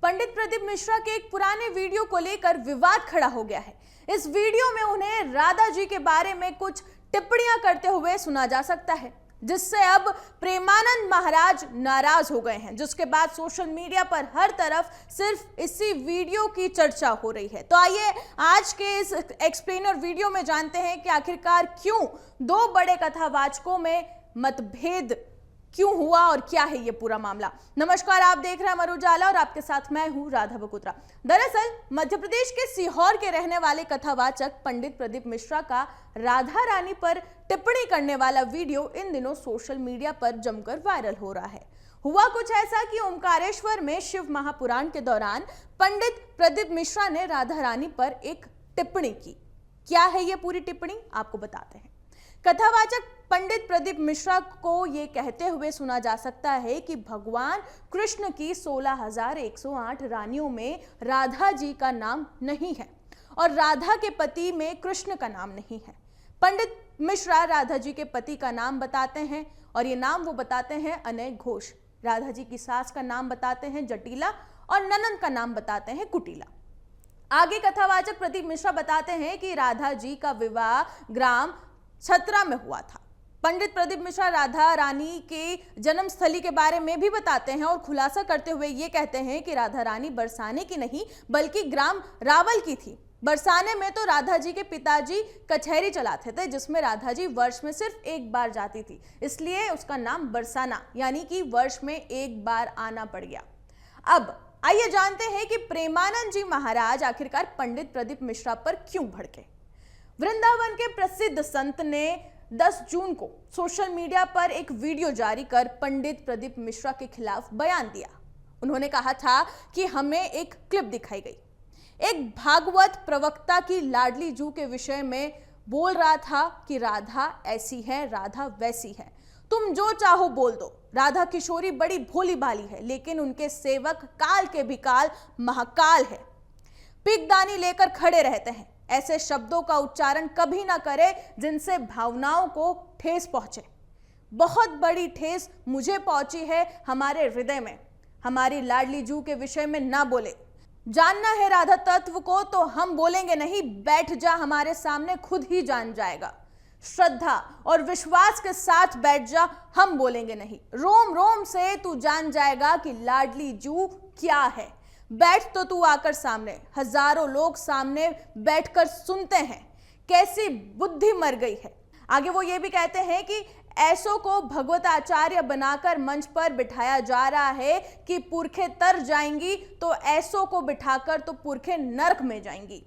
पंडित प्रदीप मिश्रा के एक पुराने वीडियो को लेकर विवाद खड़ा हो गया है। इस वीडियो में उन्हें राधा जी के बारे में कुछ टिप्पणियां करते हुए सुना जा सकता है, जिससे अब प्रेमानंद महाराज नाराज हो गए हैं, जिसके बाद सोशल मीडिया पर हर तरफ सिर्फ इसी वीडियो की चर्चा हो रही है। तो आइए आज के इस एक्सप्लेनर वीडियो में जानते हैं कि आखिरकार क्यों दो बड़े कथावाचकों में मतभेद क्यों हुआ और क्या है ये पूरा मामला। नमस्कार, आप देख रहे हैं अमर उजाला और आपके साथ मैं हूं राधा बकुत्रा। दरअसल मध्य प्रदेश के सीहोर के रहने वाले कथावाचक पंडित प्रदीप मिश्रा का राधा रानी पर टिप्पणी करने वाला वीडियो इन दिनों सोशल मीडिया पर जमकर वायरल हो रहा है। हुआ कुछ ऐसा कि ओमकारेश्वर में शिव महापुराण के दौरान पंडित प्रदीप मिश्रा ने राधा रानी पर एक टिप्पणी की। क्या है ये पूरी टिप्पणी, आपको बताते हैं। कथावाचक पंडित प्रदीप मिश्रा को यह कहते हुए सुना जा सकता है कि भगवान कृष्ण की 16,108 रानियों में राधा जी का नाम नहीं है और राधा के पति में कृष्ण का नाम नहीं है। पंडित मिश्रा राधा जी के पति का नाम बताते हैं और ये नाम वो बताते हैं अनय घोष। राधा जी की सास का नाम बताते हैं जटिला और ननंद का नाम बताते हैं कुटिला। आगे कथावाचक प्रदीप मिश्रा बताते हैं कि राधा जी का विवाह ग्राम छतरा में हुआ था। पंडित प्रदीप मिश्रा राधा रानी के जन्मस्थली के बारे में भी बताते हैं और खुलासा करते हुए ये कहते हैं कि राधा रानी बरसाने की नहीं बल्कि ग्राम रावल की थी। बरसाने में तो राधा जी के पिताजी कचहरी चलाते थे, जिसमें राधा जी वर्ष में सिर्फ एक बार जाती थी, इसलिए उसका नाम बरसाना यानी कि वर्ष में एक बार आना पड़ गया। अब आइए जानते हैं कि प्रेमानंद जी महाराज आखिरकार पंडित प्रदीप मिश्रा पर क्यों भड़के। वृंदावन के प्रसिद्ध संत ने 10 जून को सोशल मीडिया पर एक वीडियो जारी कर पंडित प्रदीप मिश्रा के खिलाफ बयान दिया। उन्होंने कहा था कि हमें एक क्लिप दिखाई गई, एक भागवत प्रवक्ता की लाडली जू के विषय में बोल रहा था कि राधा ऐसी है, राधा वैसी है, तुम जो चाहो बोल दो। राधा किशोरी बड़ी भोली भाली है, लेकिन उनके सेवक काल के भी काल महाकाल है, पिगदानी लेकर खड़े रहते हैं। ऐसे शब्दों का उच्चारण कभी ना करे जिनसे भावनाओं को ठेस पहुंचे। बहुत बड़ी ठेस मुझे पहुंची है हमारे हृदय में। हमारी लाडली जू के विषय में ना बोले। जानना है राधा तत्व को तो हम बोलेंगे नहीं, बैठ जा हमारे सामने खुद ही जान जाएगा। श्रद्धा और विश्वास के साथ बैठ जा, हम बोलेंगे नहीं। रोम रोम से तू जान जाएगा कि लाडली जू क्या है। बैठ तो तू आकर सामने, हजारों लोग सामने बैठकर सुनते हैं। कैसी बुद्धि मर गई है। आगे वो ये भी कहते हैं कि ऐसों को भगवत आचार्य बनाकर मंच पर बिठाया जा रहा है कि पुरखे तर जाएंगी, तो ऐसों को बिठाकर तो पुरखे नरक में जाएंगी।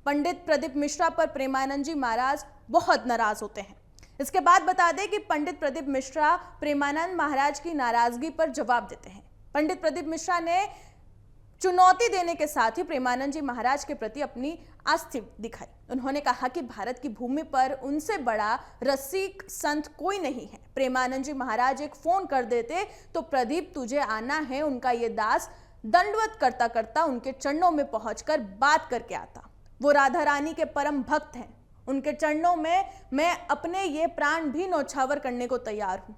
पंडित प्रदीप मिश्रा पर प्रेमानंद जी महाराज बहुत नाराज होते हैं। इसके बाद बता दें कि पंडित प्रदीप मिश्रा प्रेमानंद महाराज की नाराजगी पर जवाब देते हैं। पंडित प्रदीप मिश्रा ने चुनौती देने के साथ ही प्रेमानंद जी महाराज के प्रति अपनी आस्था दिखाई। उन्होंने कहा कि भारत की भूमि पर उनसे बड़ा रसिक संत कोई नहीं है। प्रेमानंद जी महाराज एक फोन कर देते तो प्रदीप तुझे आना है, उनका ये दास दंडवत करता करता उनके चरणों में पहुंचकर बात करके आता। वो राधा रानी के परम भक्त हैं। उनके चरणों में मैं अपने ये प्राण भी न्यौछावर करने को तैयार हूं।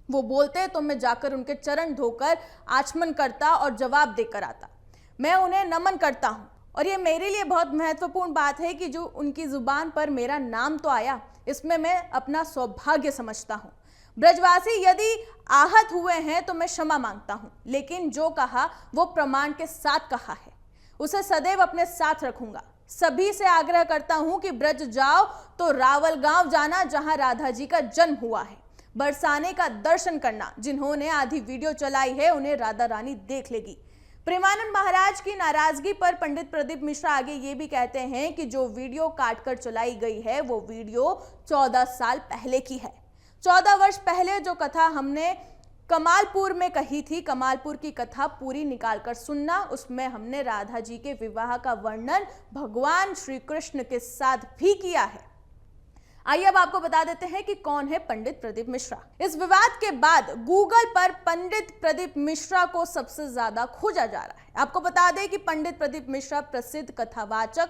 वो बोलते तो मैं जाकर उनके चरण धोकर आचमन करता और जवाब देकर आता। मैं उन्हें नमन करता हूं और ये मेरे लिए बहुत महत्वपूर्ण बात है कि जो उनकी जुबान पर मेरा नाम तो आया, इसमें मैं अपना सौभाग्य समझता हूं। ब्रजवासी यदि आहत हुए हैं तो मैं क्षमा मांगता हूं, लेकिन जो कहा वो प्रमाण के साथ कहा है, उसे सदैव अपने साथ रखूंगा। सभी से आग्रह करता हूं कि ब्रज जाओ तो रावल गांव जाना, जहां राधा जी का जन्म हुआ है। बरसाने का दर्शन करना। जिन्होंने आधी वीडियो चलाई है उन्हें राधा रानी देख लेगी। प्रेमानंद महाराज की नाराजगी पर पंडित प्रदीप मिश्रा आगे ये भी कहते हैं कि जो वीडियो काटकर चलाई गई है वो वीडियो 14 साल पहले की है। 14 वर्ष पहले जो कथा हमने कमालपुर में कही थी, कमालपुर की कथा पूरी निकालकर सुनना। उसमें हमने राधा जी के विवाह का वर्णन भगवान श्री कृष्ण के साथ भी किया है। आइए अब आपको बता देते हैं कि कौन है पंडित प्रदीप मिश्रा। इस विवाद के बाद गूगल पर पंडित प्रदीप मिश्रा को सबसे ज्यादा खोजा जा रहा है। आपको बता दें कि पंडित प्रदीप मिश्रा प्रसिद्ध कथावाचक,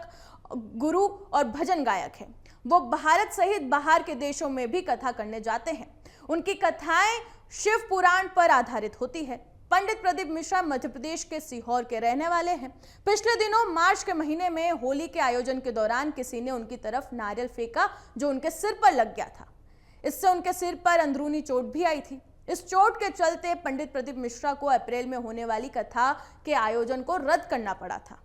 गुरु और भजन गायक हैं। वो भारत सहित बाहर के देशों में भी कथा करने जाते हैं। उनकी कथाएं शिव पुराण पर आधारित होती है। पंडित प्रदीप मिश्रा मध्य प्रदेश के सीहोर के रहने वाले हैं। पिछले दिनों मार्च के महीने में होली के आयोजन के दौरान किसी ने उनकी तरफ नारियल फेंका जो उनके सिर पर लग गया था। इससे उनके सिर पर अंदरूनी चोट भी आई थी। इस चोट के चलते पंडित प्रदीप मिश्रा को अप्रैल में होने वाली कथा के आयोजन को रद्द करना पड़ा था।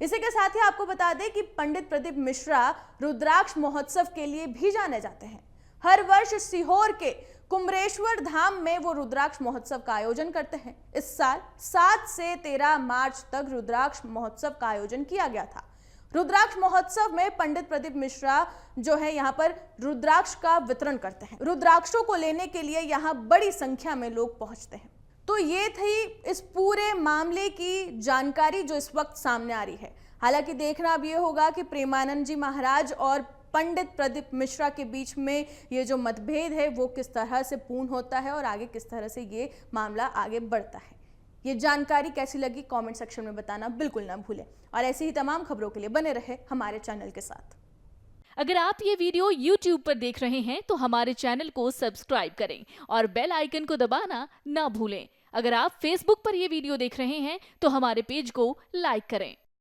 इसी के साथ ही आपको बता दें कि पंडित प्रदीप मिश्रा रुद्राक्ष महोत्सव के लिए भी जाने जाते हैं। हर वर्ष सीहोर के कुमरेश्वर धाम में वो रुद्राक्ष महोत्सव का आयोजन करते हैं। इस साल 7 से 13 मार्च तक रुद्राक्ष महोत्सव का आयोजन किया गया था। रुद्राक्ष महोत्सव में पंडित प्रदीप मिश्रा जो है यहाँ पर रुद्राक्ष का वितरण करते हैं। रुद्राक्षों को लेने के लिए यहाँ बड़ी संख्या में लोग पहुंचते हैं। तो ये थी इस पूरे मामले की जानकारी जो इस वक्त सामने आ रही है। हालांकि देखना अब ये होगा कि प्रेमानंद जी महाराज और पंडित प्रदीप मिश्रा के बीच में ये जो मतभेद है वो किस तरह से पूर्ण होता है और आगे किस तरह से ये मामला आगे बढ़ता है। ये जानकारी कैसी लगी कमेंट सेक्शन में बताना बिल्कुल ना भूलें और ऐसी ही तमाम खबरों के लिए बने रहे हमारे चैनल के साथ। अगर आप ये वीडियो YouTube पर देख रहे हैं तो हमारे चैनल को सब्सक्राइब करें और बेल आइकन को दबाना ना भूलें। अगर आप Facebook पर ये वीडियो देख रहे हैं तो हमारे पेज को लाइक करें।